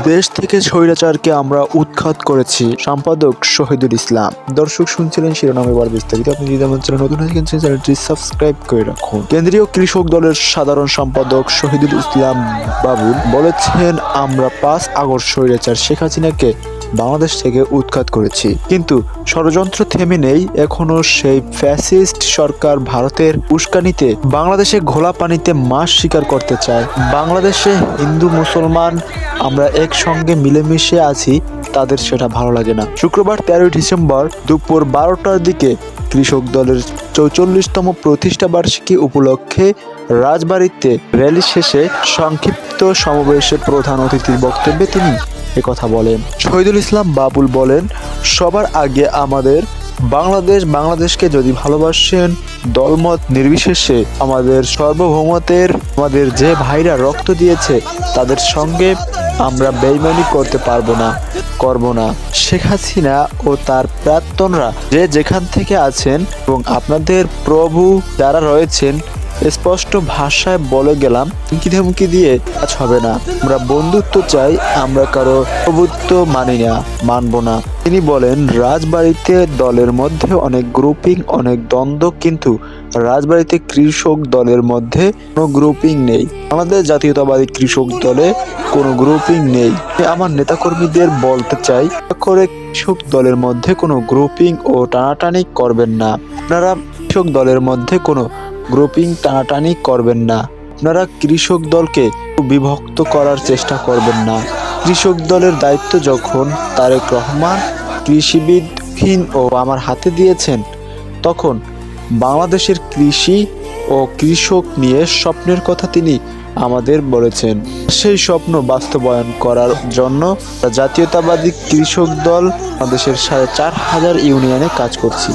দেশ থেকে স্বৈরাচারকে আমরা উৎখাত করেছি। সম্পাদক শহীদুল ইসলাম। দর্শক শুনছিলেন শিরোনাম, এবার বিস্তারিত। আপনি যদি আমার চ্যানেল নতুন হয়ে থাকেন চ্যানেলটি সাবস্ক্রাইব করে রাখুন। কেন্দ্রীয় কৃষক দলের সাধারণ সম্পাদক শহীদুল ইসলাম বাবুল বলেছেন, আমরা 5 আগস্ট স্বৈরাচার শেখ হাসিনাকে বাংলাদেশ থেকে উৎখাত করেছি, কিন্তু ষড়যন্ত্র থেমে নেই। এখনো সেই ফ্যাসিস্ট সরকার ভারতের উস্কানিতে বাংলাদেশে ঘোলা পানিতে মাছ শিকার করতে চায়। বাংলাদেশে হিন্দু মুসলমান আমরা একসঙ্গে মিলেমিশে আছি, তাদের সেটা ভালো লাগে না। শুক্রবার 13 ডিসেম্বর দুপুর 12টার দিকে কৃষক দলের 44তম প্রতিষ্ঠা বার্ষিকী উপলক্ষে রাজবাড়ীতে র্যালি শেষে সংক্ষিপ্ত সমাবেশে প্রধান অতিথির বক্তব্যে তিনি কথা বলেন। শহীদুল ইসলাম বাবুল বলেন, সবার আগে আমাদের বাংলাদেশকে যদি ভালোবাসেন, দলমত নির্বিশেষে আমাদের সার্বভৌমত্বের, আমাদের যে ভাইরা রক্ত দিয়েছে তাদের সঙ্গে আমরা বেইমানি করতে করব না। শেখ হাসিনা ও তার প্রাক্তনরা যে যেখান থেকে আছেন এবং আপনাদের প্রভু যারা রয়েছেন, স্পষ্ট ভাষায় বলে গেলাম, হুমকি দিয়ে কাজ হবে না। আমরা বন্ধুত্ব চাই, আমরা কারো প্রভুত্ব মানব না। তিনি বলেন, রাজবাড়ীতে দলের মধ্যে অনেক গ্রুপিং, অনেক দ্বন্দ্ব, কিন্তু রাজবাড়ীতে কৃষক দলের মধ্যে কোনো গ্রুপিং নেই। আমাদের জাতীয়তাবাদী কৃষক দলে কোনো গ্রুপিং নেই। আমার নেতাকর্মীদের বলতে চাই, করে কৃষক দলের মধ্যে কোনো গ্রুপিং ও টানাটানি করবেন না। আপনারা কৃষক দলের মধ্যে কোনো গ্রুপিং টানাটানি করবেন না। আপনারা কৃষক দলকে বিভক্ত করার চেষ্টা করবেন না। কৃষক দলের দায়িত্ব যখন তারেক রহমান কৃষিবিদহীন ও আমার হাতে দিয়েছেন, তখন বাংলাদেশের কৃষি ও কৃষক নিয়ে স্বপ্নের কথা তিনি আমাদের বলেছেন। সেই স্বপ্ন বাস্তবায়ন করার জন্য জাতীয়তাবাদী কৃষক দল বাংলাদেশের 4,500 ইউনিয়নে কাজ করছি।